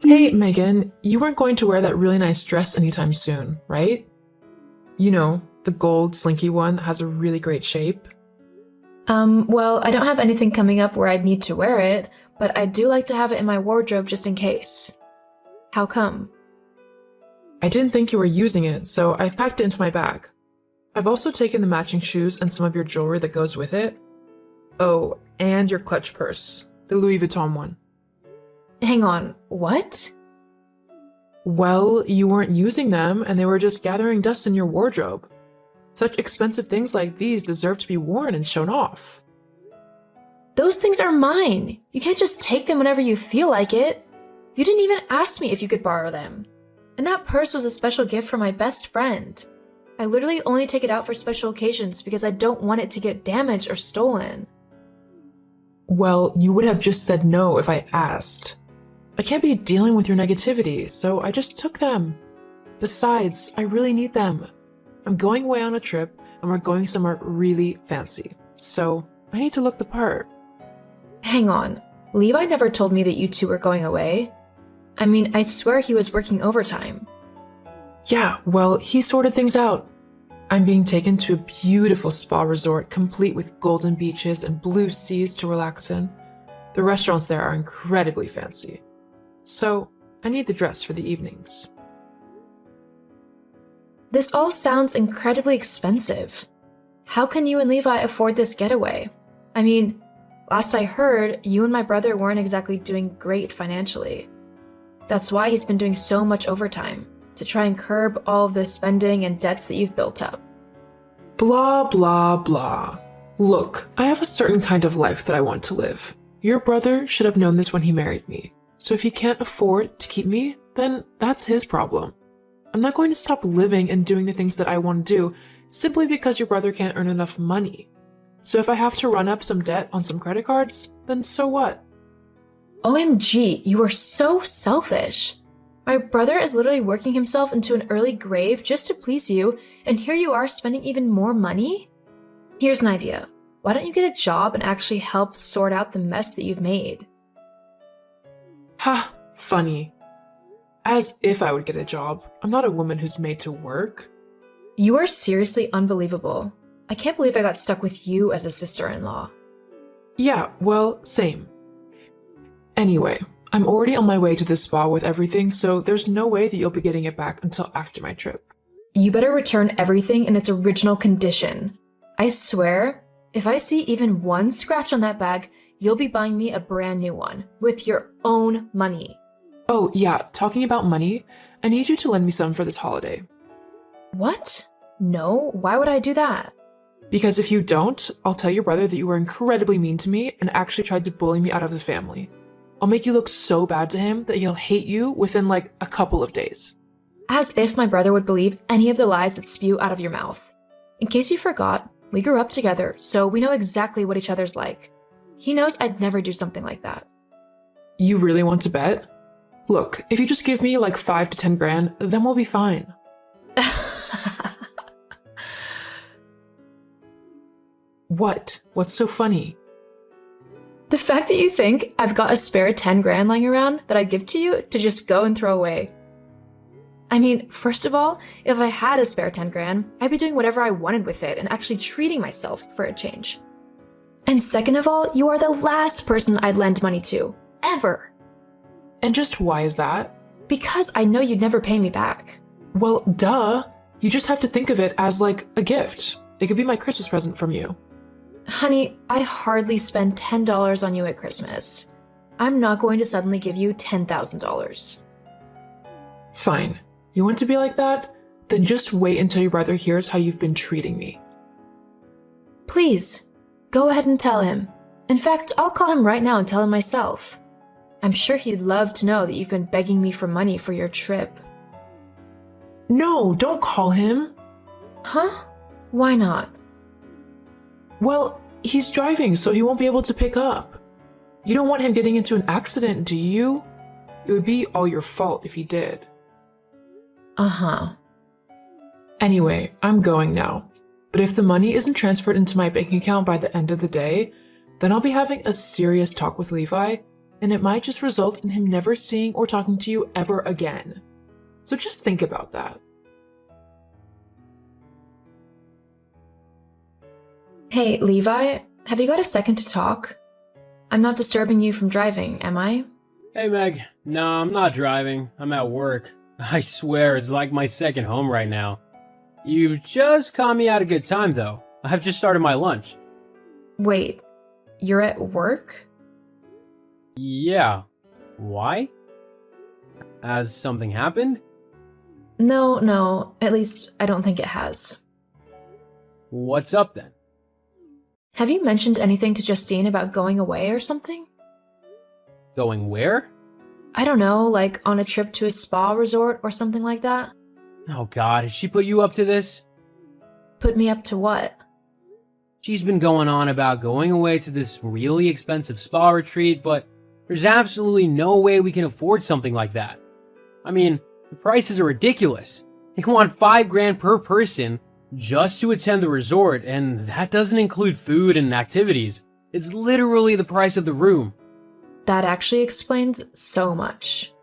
Hey, Megan, you weren't going to wear that really nice dress anytime soon, right? You know, the gold slinky one has a really great shape. Well, I don't have anything coming up where I'd need to wear it, but I do like to have it in my wardrobe just in case. How come? I didn't think you were using it, so I've packed it into my bag. I've also taken the matching shoes and some of your jewelry that goes with it. Oh, and your clutch purse, the Louis Vuitton one. Hang on, what? Well, you weren't using them and they were just gathering dust in your wardrobe. Such expensive things like these deserve to be worn and shown off. Those things are mine. You can't just take them whenever you feel like it. You didn't even ask me if you could borrow them. And that purse was a special gift from my best friend. I literally only take it out for special occasions because I don't want it to get damaged or stolen. Well, you would have just said no if I asked. I can't be dealing with your negativity, so I just took them. Besides, I really need them. I'm going away on a trip and we're going somewhere really fancy, so I need to look the part. Hang on, Levi never told me that you two were going away. I mean, I swear he was working overtime. Yeah, well, he sorted things out. I'm being taken to a beautiful spa resort complete with golden beaches and blue seas to relax in. The restaurants there are incredibly fancy. So, I need the dress for the evenings. This all sounds incredibly expensive. How can you and Levi afford this getaway? I mean, last I heard, you and my brother weren't exactly doing great financially. That's why he's been doing so much overtime, to try and curb all of the spending and debts that you've built up. Blah, blah, blah. Look, I have a certain kind of life that I want to live. Your brother should have known this when he married me. So if he can't afford to keep me, then that's his problem. I'm not going to stop living and doing the things that I want to do simply because your brother can't earn enough money. So if I have to run up some debt on some credit cards, then so what? OMG, you are so selfish. My brother is literally working himself into an early grave just to please you, and here you are spending even more money? Here's an idea. Why don't you get a job and actually help sort out the mess that you've made? Ha, funny. As if I would get a job. I'm not a woman who's made to work. You are seriously unbelievable. I can't believe I got stuck with you as a sister-in-law. Yeah, well, same. Anyway, I'm already on my way to the spa with everything, so there's no way that you'll be getting it back until after my trip. You better return everything in its original condition. I swear, if I see even one scratch on that bag, you'll be buying me a brand new one with your own money. Oh, yeah, talking about money, I need you to lend me some for this holiday. What? No, why would I do that? Because if you don't, I'll tell your brother that you were incredibly mean to me and actually tried to bully me out of the family. I'll make you look so bad to him that he'll hate you within like a couple of days. As if my brother would believe any of the lies that spew out of your mouth. In case you forgot, we grew up together, so we know exactly what each other's like. He knows I'd never do something like that. You really want to bet? Look, if you just give me like 5 to 10 grand, then we'll be fine. What? What's so funny? The fact that you think I've got a spare 10 grand lying around that I'd give to you to just go and throw away. I mean, first of all, if I had a spare 10 grand, I'd be doing whatever I wanted with it and actually treating myself for a change. And second of all, you are the last person I'd lend money to, ever. And just why is that? Because I know you'd never pay me back. Well, duh. You just have to think of it as like a gift. It could be my Christmas present from you. Honey, I hardly spend $10 on you at Christmas. I'm not going to suddenly give you $10,000. Fine. You want to be like that? Then just wait until your brother hears how you've been treating me. Please, go ahead and tell him. In fact, I'll call him right now and tell him myself. I'm sure he'd love to know that you've been begging me for money for your trip. No, don't call him. Huh? Why not? Well, he's driving, so he won't be able to pick up. You don't want him getting into an accident, do you? It would be all your fault if he did. Uh-huh. Anyway, I'm going now. But if the money isn't transferred into my bank account by the end of the day, then I'll be having a serious talk with Levi, and it might just result in him never seeing or talking to you ever again. So just think about that. Hey, Levi, have you got a second to talk? I'm not disturbing you from driving, am I? Hey Meg, no, I'm not driving. I'm at work. I swear it's like my second home right now. You just caught me at a good time though. I've just started my lunch. Wait, you're at work? Yeah. Why? Has something happened? No, at least I don't think it has. What's up then? Have you mentioned anything to Justine about going away or something? Going where? I don't know, like on a trip to a spa resort or something like that? Oh god, has she put you up to this? Put me up to what? She's been going on about going away to this really expensive spa retreat, but there's absolutely no way we can afford something like that. I mean, the prices are ridiculous. They want $5,000 per person just to attend the resort, and that doesn't include food and activities. It's literally the price of the room. That actually explains so much.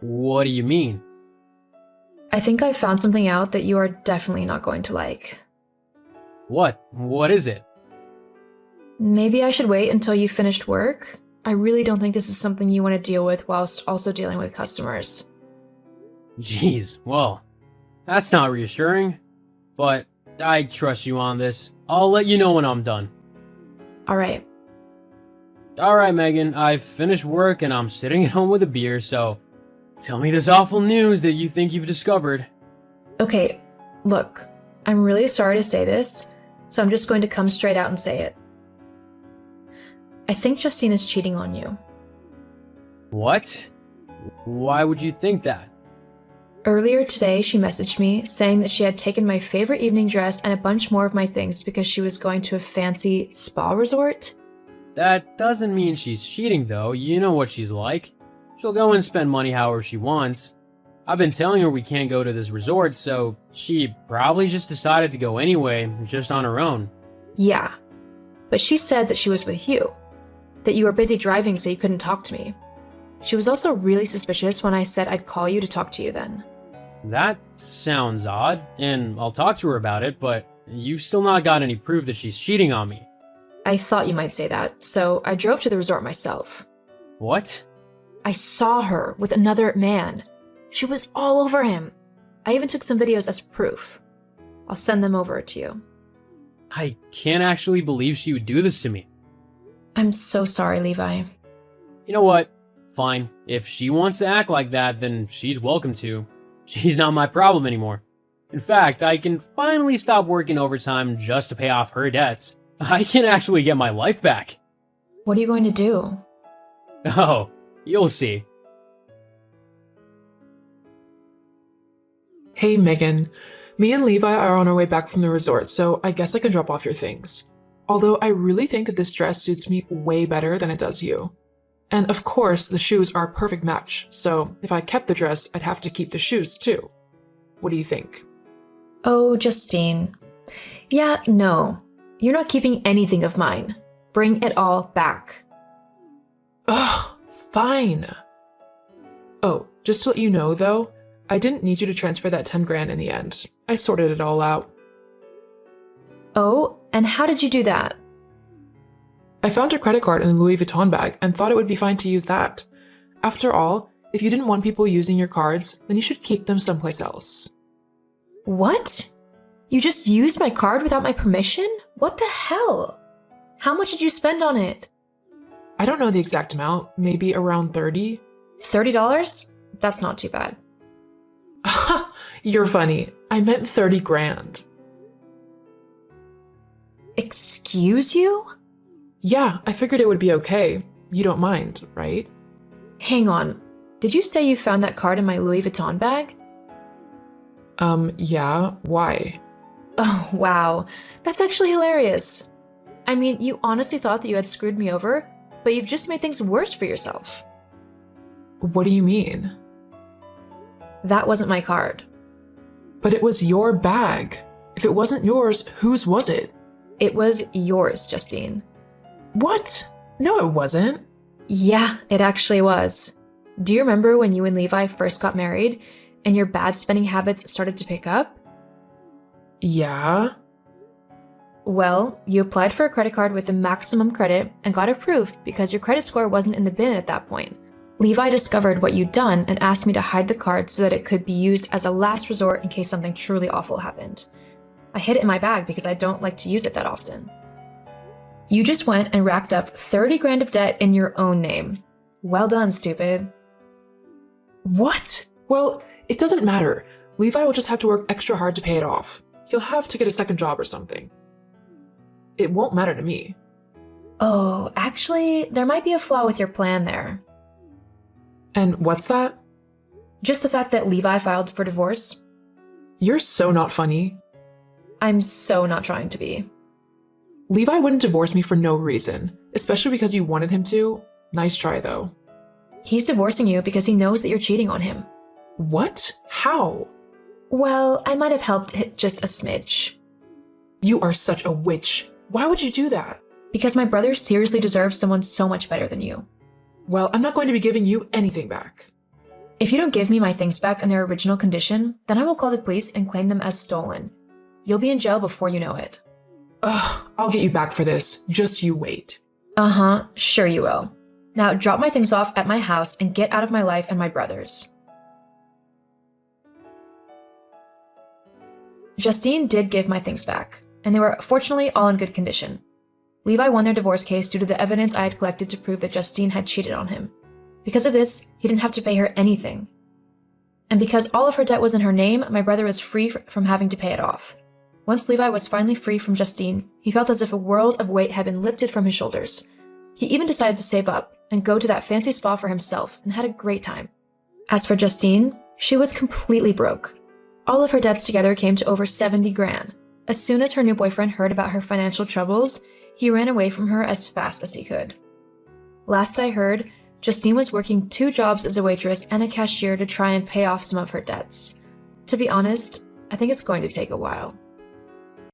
What do you mean? I think I found something out that you are definitely not going to like. What? What is it? Maybe I should wait until you finished work? I really don't think this is something you want to deal with whilst also dealing with customers. Jeez, well, that's not reassuring. But I trust you on this. I'll let you know when I'm done. Alright. Alright, Megan, I've finished work and I'm sitting at home with a beer, so tell me this awful news that you think you've discovered. Okay, look, I'm really sorry to say this, so I'm just going to come straight out and say it. I think Justine is cheating on you. What? Why would you think that? Earlier today, she messaged me saying that she had taken my favorite evening dress and a bunch more of my things because she was going to a fancy spa resort. That doesn't mean she's cheating, though. You know what she's like. She'll go and spend money however she wants. I've been telling her we can't go to this resort, so she probably just decided to go anyway, just on her own. Yeah, but she said that she was with you, that you were busy driving so you couldn't talk to me. She was also really suspicious when I said I'd call you to talk to you then. That sounds odd, and I'll talk to her about it, but you've still not got any proof that she's cheating on me. I thought you might say that, so I drove to the resort myself. What? I saw her with another man. She was all over him. I even took some videos as proof. I'll send them over to you. I can't actually believe she would do this to me. I'm so sorry, Levi. You know what? Fine. If she wants to act like that, then she's welcome to. She's not my problem anymore. In fact, I can finally stop working overtime just to pay off her debts. I can actually get my life back. What are you going to do? Oh, you'll see. Hey Megan, me and Levi are on our way back from the resort, so I guess I can drop off your things. Although I really think that this dress suits me way better than it does you. And of course, the shoes are a perfect match, so if I kept the dress, I'd have to keep the shoes too. What do you think? Oh, Justine. Yeah, no. You're not keeping anything of mine. Bring it all back. Ugh, fine. Oh, just to let you know though, I didn't need you to transfer that 10 grand in the end. I sorted it all out. Oh, and how did you do that? I found your credit card in the Louis Vuitton bag and thought it would be fine to use that. After all, if you didn't want people using your cards, then you should keep them someplace else. What? You just used my card without my permission? What the hell? How much did you spend on it? I don't know the exact amount, maybe around 30. $30? That's not too bad. You're funny. I meant 30 grand. Excuse you? Yeah, I figured it would be okay. You don't mind, right? Hang on. Did you say you found that card in my Louis Vuitton bag? Yeah, why? Oh, wow. That's actually hilarious. I mean, you honestly thought that you had screwed me over, but you've just made things worse for yourself. What do you mean? That wasn't my card. But it was your bag. If it wasn't yours, whose was it? It was yours, Justine. What? No, it wasn't. Yeah, it actually was. Do you remember when you and Levi first got married and your bad spending habits started to pick up? Yeah? Well, you applied for a credit card with the maximum credit and got approved because your credit score wasn't in the bin at that point. Levi discovered what you'd done and asked me to hide the card so that it could be used as a last resort in case something truly awful happened. I hid it in my bag because I don't like to use it that often. You just went and racked up 30 grand of debt in your own name. Well done, stupid. What? Well, it doesn't matter. Levi will just have to work extra hard to pay it off. He'll have to get a second job or something. It won't matter to me. Oh, actually, there might be a flaw with your plan there. And what's that? Just the fact that Levi filed for divorce. You're so not funny. I'm so not trying to be. Levi wouldn't divorce me for no reason, especially because you wanted him to. Nice try, though. He's divorcing you because he knows that you're cheating on him. What? How? Well, I might have helped hit just a smidge. You are such a witch. Why would you do that? Because my brother seriously deserves someone so much better than you. Well, I'm not going to be giving you anything back. If you don't give me my things back in their original condition, then I will call the police and claim them as stolen. You'll be in jail before you know it. Ugh, I'll get you back for this. Just you wait. Uh-huh, sure you will. Now drop my things off at my house and get out of my life and my brother's. Justine did give my things back, and they were fortunately all in good condition. Levi won their divorce case due to the evidence I had collected to prove that Justine had cheated on him. Because of this, he didn't have to pay her anything. And because all of her debt was in her name, my brother was free from having to pay it off. Once Levi was finally free from Justine, he felt as if a world of weight had been lifted from his shoulders. He even decided to save up and go to that fancy spa for himself and had a great time. As for Justine, she was completely broke. All of her debts together came to over 70 grand. As soon as her new boyfriend heard about her financial troubles, he ran away from her as fast as he could. Last I heard, Justine was working 2 jobs as a waitress and a cashier to try and pay off some of her debts. To be honest, I think it's going to take a while.